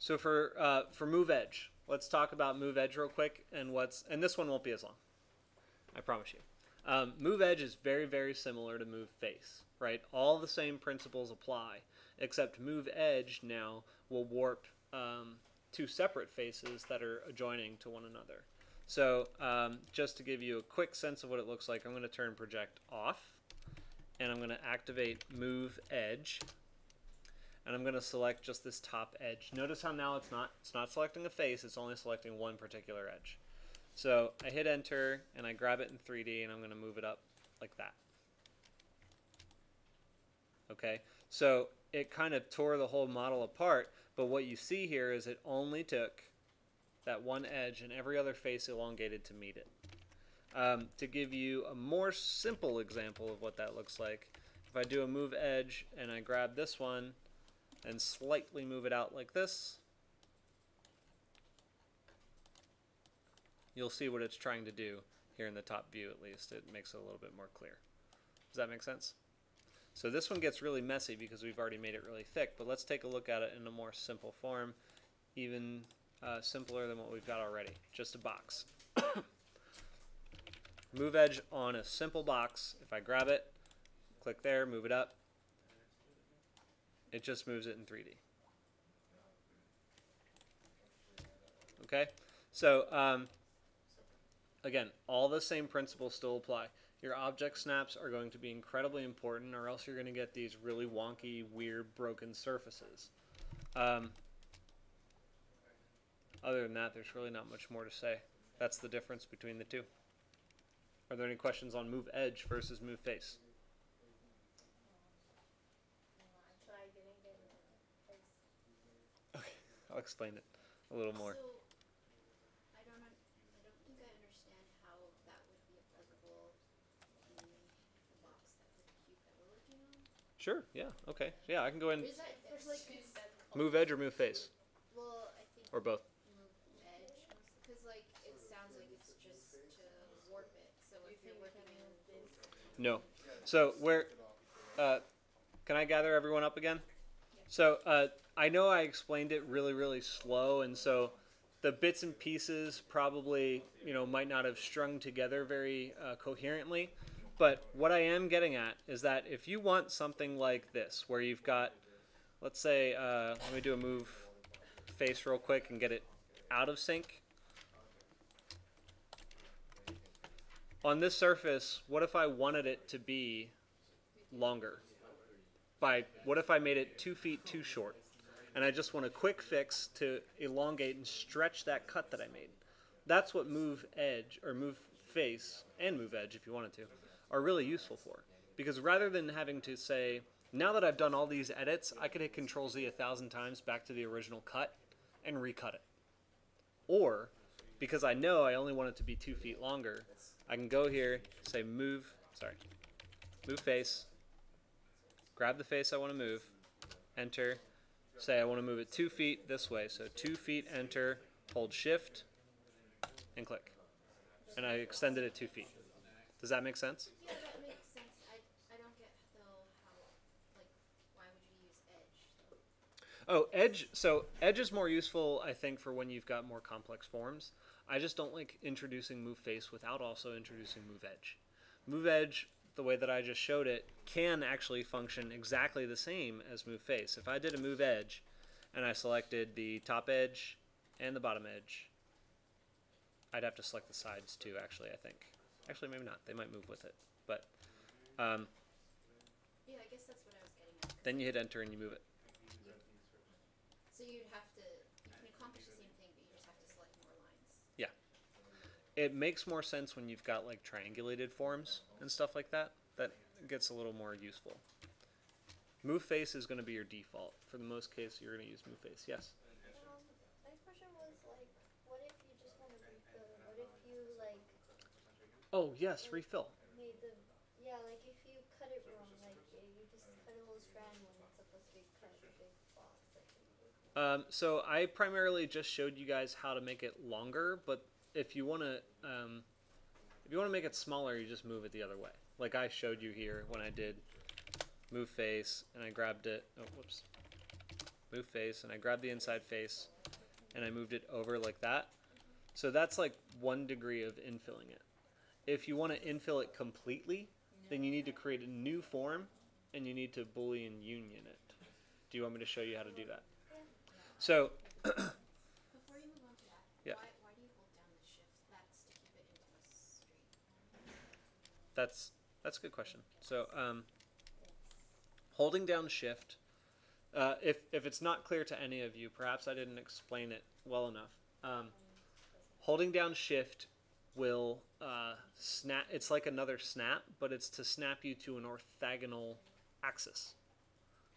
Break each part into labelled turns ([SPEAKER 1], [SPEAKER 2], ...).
[SPEAKER 1] So for MoveEdge, let's talk about MoveEdge real quick and this one won't be as long. I promise you. MoveEdge is very, very similar to MoveFace, right? All the same principles apply, except MoveEdge now will warp two separate faces that are adjoining to one another. So just to give you a quick sense of what it looks like, I'm going to turn project off, and I'm going to activate MoveEdge, and I'm going to select just this top edge. Notice how now it's not selecting a face, it's only selecting one particular edge. So I hit enter and I grab it in 3D and I'm going to move it up like that. Okay, so it kind of tore the whole model apart, but what you see here is it only took that one edge and every other face elongated to meet it. To give you a more simple example of what that looks like, if I do a move edge and I grab this one and slightly move it out like this, you'll see what it's trying to do here in the top view at least. It makes it a little bit more clear. Does that make sense? So this one gets really messy because we've already made it really thick, but let's take a look at it in a more simple form, even simpler than what we've got already. Just a box. Move edge on a simple box. If I grab it, click there, move it up, it just moves it in 3D. Okay? So again, all the same principles still apply. Your object snaps are going to be incredibly important, or else you're going to get these really wonky, weird, broken surfaces. Other than that, there's really not much more to say. That's the difference between the two. Are there any questions on move edge versus move face? Okay, I'll explain it a little more.
[SPEAKER 2] So, I don't think I understand how that would be applicable in the box that the cube that we're working on.
[SPEAKER 1] Sure, yeah, okay. Yeah, I can go in.
[SPEAKER 2] Is that like
[SPEAKER 1] Move edge or move face?
[SPEAKER 2] well, I think
[SPEAKER 1] Or both?
[SPEAKER 2] move edge because like it sounds like it's just to warp it. So if you're working in this,
[SPEAKER 1] No. So can I gather everyone up again?
[SPEAKER 2] yeah.
[SPEAKER 1] So I know I explained it really, really slow, and so the bits and pieces probably might not have strung together very coherently. But what I am getting at is that if you want something like this, where you've got, let's say, let me do a move face real quick and get it out of sync. On this surface, what if I wanted it to be longer? What if I made it 2 feet too short? And I just want a quick fix to elongate and stretch that cut that I made. That's what move edge, or move face, and move edge if you wanted to, are really useful for. Because rather than having to say, now that I've done all these edits, I could hit Control Z 1,000 times back to the original cut and recut it. Or, because I know I only want it to be 2 feet longer, I can go here, say move face, grab the face I want to move, enter, say I want to move it 2 feet this way, so 2 feet, enter, hold shift, and click. And I extended it 2 feet. Does that make sense?
[SPEAKER 2] Yeah, that makes sense. I don't get though how like why would you use edge though?
[SPEAKER 1] Oh, edge. So edge is more useful, I think, for when you've got more complex forms. I just don't like introducing move face without also introducing move edge. Move edge, the way that I just showed it, can actually function exactly the same as move face. If I did a move edge and I selected the top edge and the bottom edge, I'd have to select the sides too, actually, I think. Actually, maybe not. They might move with it. But
[SPEAKER 2] Yeah, I guess that's what I was getting at.
[SPEAKER 1] then you hit enter and you move it.
[SPEAKER 2] So you can accomplish the same thing, but you just have to select more lines.
[SPEAKER 1] Yeah. It makes more sense when you've got like triangulated forms and stuff like that. That gets a little more useful. Move face is going to be your default. For the most case, you're going to use move face. Yes?
[SPEAKER 3] My question was like, what if you just want to refill? What if you like
[SPEAKER 1] Oh, yes, refill.
[SPEAKER 3] made the like if you cut it wrong, like you just cut a little strand when it's supposed to be cut a big box,
[SPEAKER 1] So I primarily just showed you guys how to make it longer, but if you want to make it smaller, you just move it the other way. Like I showed you here when I did move face and I grabbed it. Oh, whoops. move face, and I grabbed the inside face, and I moved it over like that. So that's like 1 degree of infilling it. If you want to infill it completely, then you need to create a new form, and you need to Boolean union it. Do you want me to show you how to do that? So,
[SPEAKER 2] Before you move on to that,
[SPEAKER 1] yeah.
[SPEAKER 2] why do you hold down the shift? That's to keep it into a straight line.
[SPEAKER 1] That's a good question. So, holding down shift, if it's not clear to any of you, perhaps I didn't explain it well enough. Holding down shift will snap. It's like another snap, but it's to snap you to an orthogonal axis.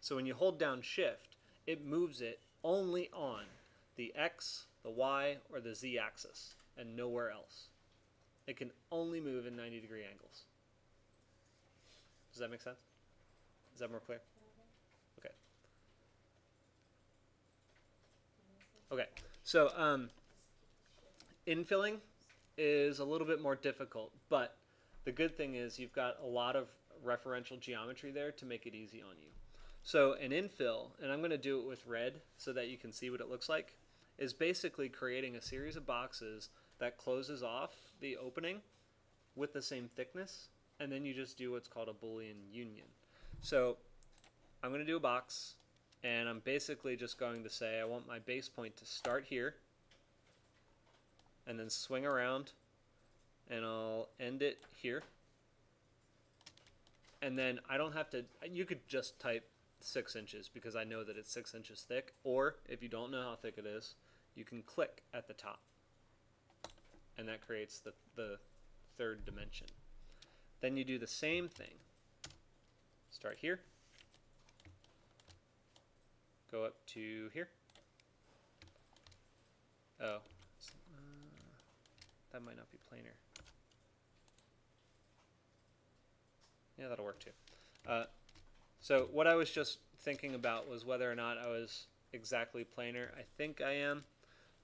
[SPEAKER 1] So when you hold down shift, it moves it only on the x, the y, or the z axis, and nowhere else. It can only move in 90-degree angles. Does that make sense? Is that more clear? Okay. Okay. So infilling is a little bit more difficult, but the good thing is you've got a lot of referential geometry there to make it easy on you. So an infill, and I'm going to do it with red so that you can see what it looks like, is basically creating a series of boxes that closes off the opening with the same thickness, and then you just do what's called a Boolean union. So I'm going to do a box, and I'm basically just going to say I want my base point to start here, and then swing around, and I'll end it here. And then I don't have to, you could just type 6 inches because I know that it's 6 inches thick, or if you don't know how thick it is, you can click at the top, and that creates the third dimension. Then you do the same thing. Start here, go up to here. Oh, that might not be planar. Yeah, that'll work too. So what I was just thinking about was whether or not I was exactly planar. I think I am,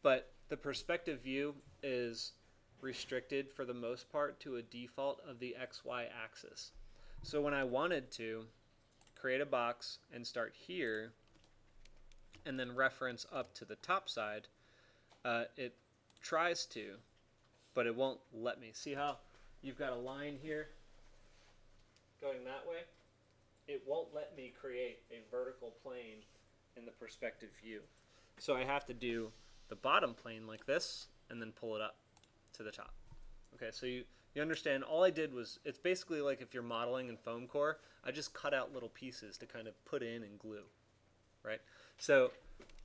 [SPEAKER 1] but the perspective view is restricted for the most part to a default of the XY axis. So when I wanted to create a box and start here and then reference up to the top side, it tries to, but it won't let me. See how you've got a line here going that way? It won't let me create a vertical plane in the perspective view. So I have to do the bottom plane like this and then pull it up to the top. Okay, so you understand all I did was, it's basically like if you're modeling in foam core, I just cut out little pieces to kind of put in and glue, right? So,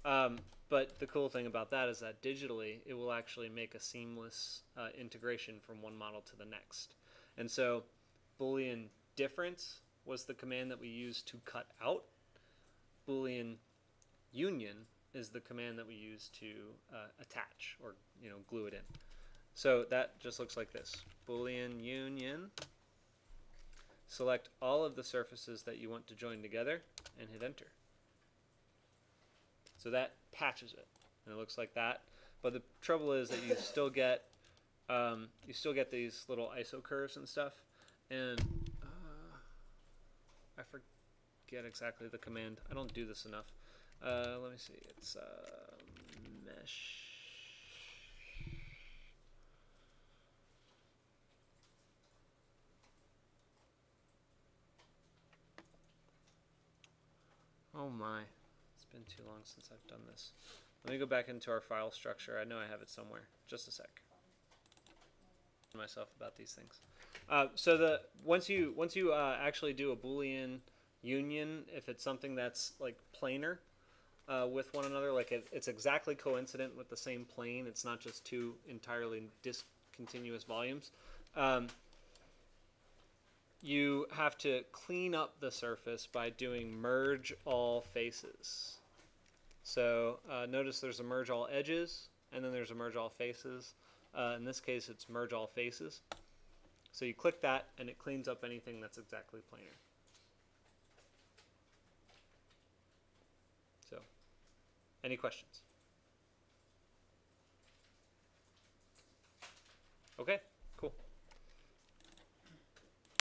[SPEAKER 1] but the cool thing about that is that digitally it will actually make a seamless integration from one model to the next. And so Boolean difference was the command that we used to cut out. Boolean union is the command that we use to attach or glue it in. So that just looks like this. Boolean union. Select all of the surfaces that you want to join together and hit enter. So that patches it, and it looks like that. But the trouble is that you still get these little iso curves and stuff, and I forget exactly the command. I don't do this enough. Let me see. It's mesh. Oh my. It's been too long since I've done this. Let me go back into our file structure. I know I have it somewhere. Just a sec. Myself about these things. So once you actually do a Boolean union, if it's something that's like planar with one another, like it's exactly coincident with the same plane, it's not just two entirely discontinuous volumes, you have to clean up the surface by doing merge all faces. So notice there's a merge all edges, and then there's a merge all faces. In this case, it's merge all faces. So you click that, and it cleans up anything that's exactly planar. So, any questions? Okay.